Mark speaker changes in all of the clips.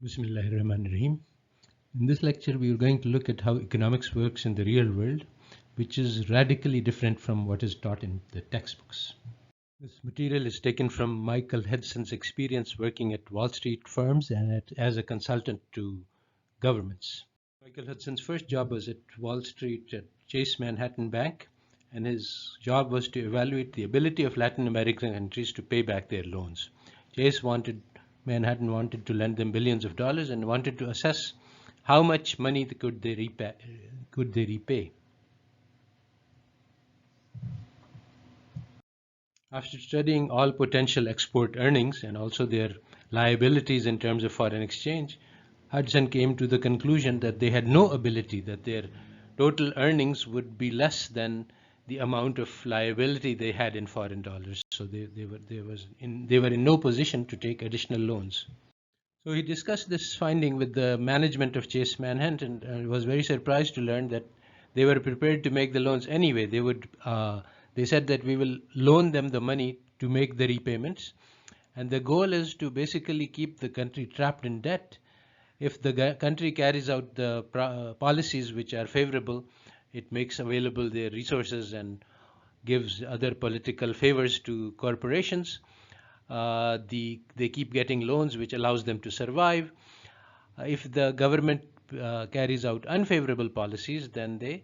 Speaker 1: Bismillahirrahmanirrahim. In this lecture, we are going to look at how economics works in the real world, which is radically different from what is taught in the textbooks. This material is taken from Michael Hudson's experience working at Wall Street firms and as a consultant to governments. Michael Hudson's first job was at Wall Street at Chase Manhattan Bank, and his job was to evaluate the ability of Latin American countries to pay back their loans. Manhattan wanted to lend them billions of dollars and wanted to assess how much money could they repay. After studying all potential export earnings and also their liabilities in terms of foreign exchange, Hudson came to the conclusion that they had no ability, that their total earnings would be less than the amount of liability they had in foreign dollars. So they were in no position to take additional loans. So he discussed this finding with the management of Chase Manhattan and was very surprised to learn that they were prepared to make the loans anyway. They said that we will loan them the money to make the repayments, and the goal is to basically keep the country trapped in debt. If the country carries out the policies which are favorable, it makes available their resources and gives other political favors to corporations. They keep getting loans, which allows them to survive. If the government carries out unfavorable policies, then they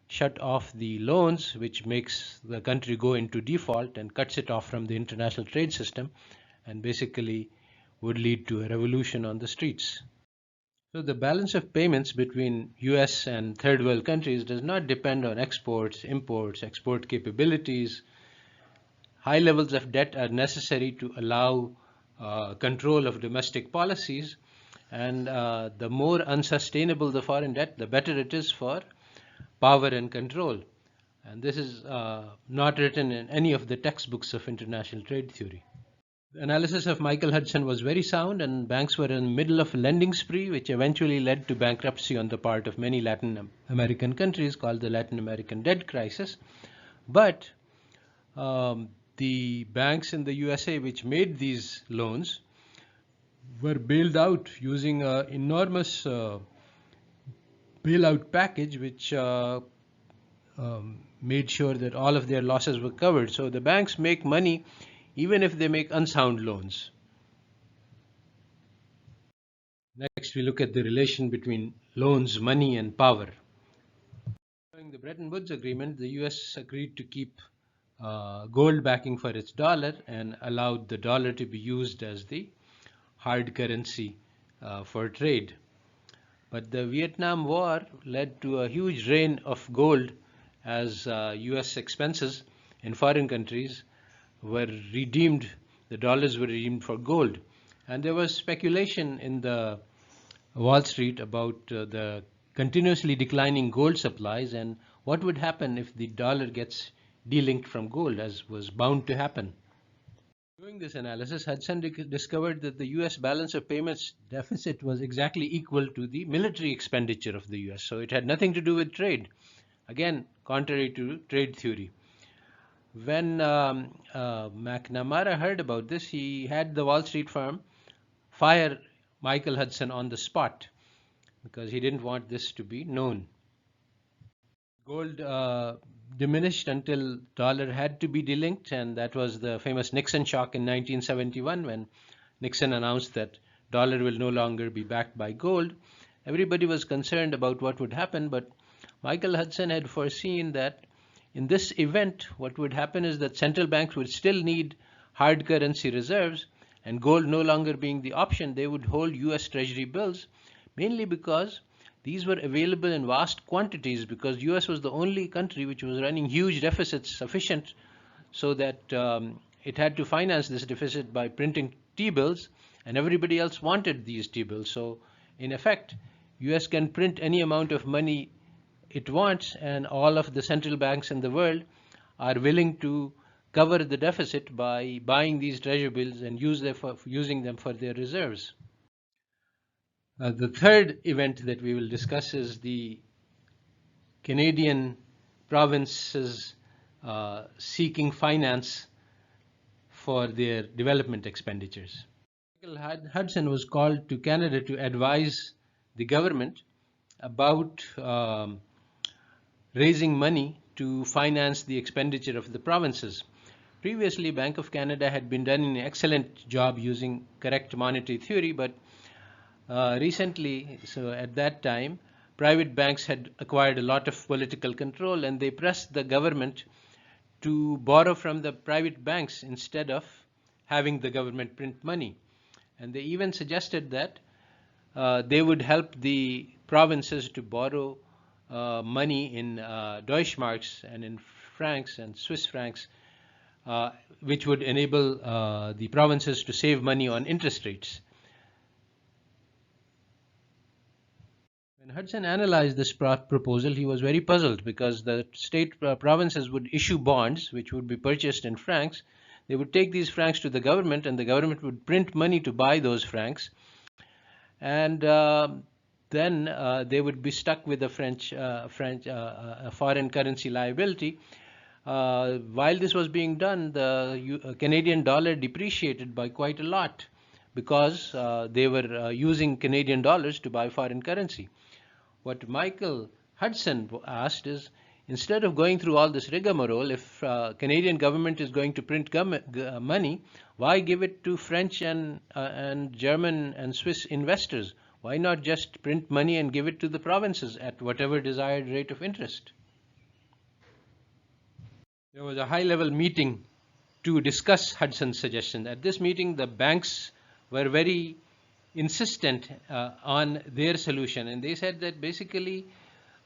Speaker 1: shut off the loans, which makes the country go into default and cuts it off from the international trade system, and basically would lead to a revolution on the streets. So the balance of payments between US and third world countries does not depend on exports, imports, export capabilities. High levels of debt are necessary to allow control of domestic policies, and the more unsustainable the foreign debt, the better it is for power and control. And this is not written in any of the textbooks of international trade theory. The analysis of Michael Hudson was very sound, and banks were in the middle of a lending spree, which eventually led to bankruptcy on the part of many Latin American countries, called the Latin American debt crisis. But the banks in the USA which made these loans were bailed out using an enormous bailout package, which made sure that all of their losses were covered. So the banks make money even if they make unsound loans. Next, we look at the relation between loans, money, and power. Following the Bretton Woods Agreement, the US agreed to keep gold backing for its dollar and allowed the dollar to be used as the hard currency for trade. But the Vietnam War led to a huge rain of gold as US expenses in foreign countries were redeemed, the dollars were redeemed for gold. And there was speculation in the Wall Street about the continuously declining gold supplies and what would happen if the dollar gets delinked from gold, as was bound to happen. Doing this analysis, Hudson discovered that the US balance of payments deficit was exactly equal to the military expenditure of the US. So it had nothing to do with trade. Again, contrary to trade theory. When McNamara heard about this, he had the Wall Street firm fire Michael Hudson on the spot because he didn't want this to be known. Gold diminished until dollar had to be delinked, and that was the famous Nixon shock in 1971 when Nixon announced that dollar will no longer be backed by gold. Everybody was concerned about what would happen, but Michael Hudson had foreseen that in this event, what would happen is that central banks would still need hard currency reserves, and gold no longer being the option, they would hold US Treasury bills, mainly because these were available in vast quantities, because US was the only country which was running huge deficits sufficient so that it had to finance this deficit by printing T-bills, and everybody else wanted these T-bills. So in effect, US can print any amount of money it wants, and all of the central banks in the world are willing to cover the deficit by buying these treasury bills and using them for their reserves. The third event that we will discuss is the Canadian provinces seeking finance for their development expenditures. Hudson was called to Canada to advise the government about raising money to finance the expenditure of the provinces. Previously, Bank of Canada had been done an excellent job using correct monetary theory, but recently, so at that time, private banks had acquired a lot of political control, and they pressed the government to borrow from the private banks instead of having the government print money. And they even suggested that they would help the provinces to borrow money in Deutschmarks and in francs and Swiss francs, which would enable the provinces to save money on interest rates. When Hudson analyzed this proposal, he was very puzzled because the state provinces would issue bonds which would be purchased in francs. They would take these francs to the government, and the government would print money to buy those francs. And then they would be stuck with a foreign currency liability. While this was being done, the Canadian dollar depreciated by quite a lot because they were using Canadian dollars to buy foreign currency. What Michael Hudson asked is, instead of going through all this rigmarole, if Canadian government is going to print money, why give it to French and German and Swiss investors? Why not just print money and give it to the provinces at whatever desired rate of interest? There was a high-level meeting to discuss Hudson's suggestion. At this meeting, the banks were very insistent on their solution, and they said that basically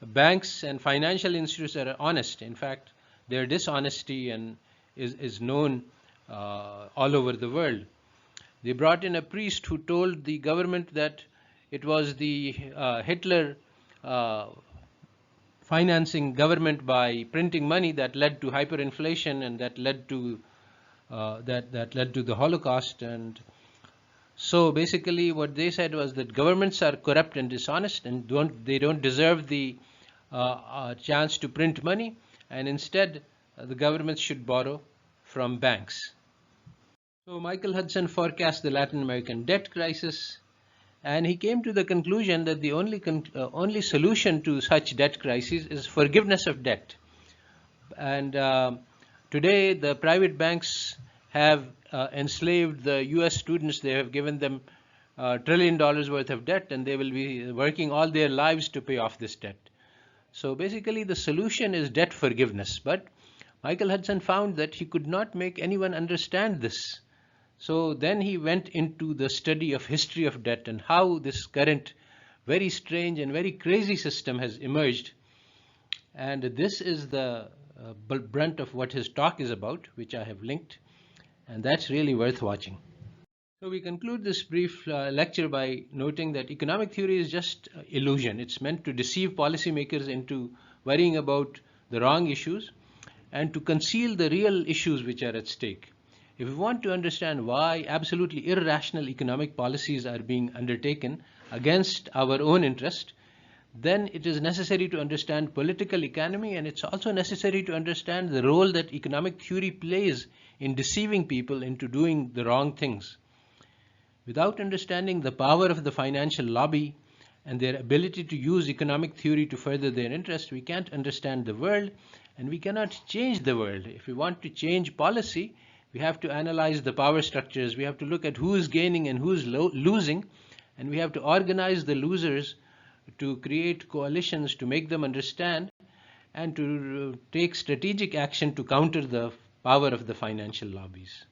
Speaker 1: banks and financial institutes are honest. In fact, their dishonesty is known all over the world. They brought in a priest who told the government that it was the Hitler financing government by printing money that led to hyperinflation, and that led to the Holocaust. And so basically what they said was that governments are corrupt and dishonest, and they don't deserve the chance to print money, and instead the governments should borrow from banks. So Michael Hudson forecast the Latin American debt crisis, and he came to the conclusion that the only solution to such debt crises is forgiveness of debt. And today the private banks have enslaved the US students. They have given them $1 trillion worth of debt, and they will be working all their lives to pay off this debt. So basically the solution is debt forgiveness. But Michael Hudson found that he could not make anyone understand this. So then he went into the study of history of debt and how this current very strange and very crazy system has emerged. And this is the brunt of what his talk is about, which I have linked, and that's really worth watching. So we conclude this brief lecture by noting that economic theory is just illusion. It's meant to deceive policymakers into worrying about the wrong issues and to conceal the real issues which are at stake. If we want to understand why absolutely irrational economic policies are being undertaken against our own interest, then it is necessary to understand political economy, and it's also necessary to understand the role that economic theory plays in deceiving people into doing the wrong things. Without understanding the power of the financial lobby and their ability to use economic theory to further their interest, we can't understand the world, and we cannot change the world. If we want to change policy, we have to analyze the power structures. We have to look at who is gaining and who is losing, and we have to organize the losers to create coalitions to make them understand and to take strategic action to counter the power of the financial lobbies.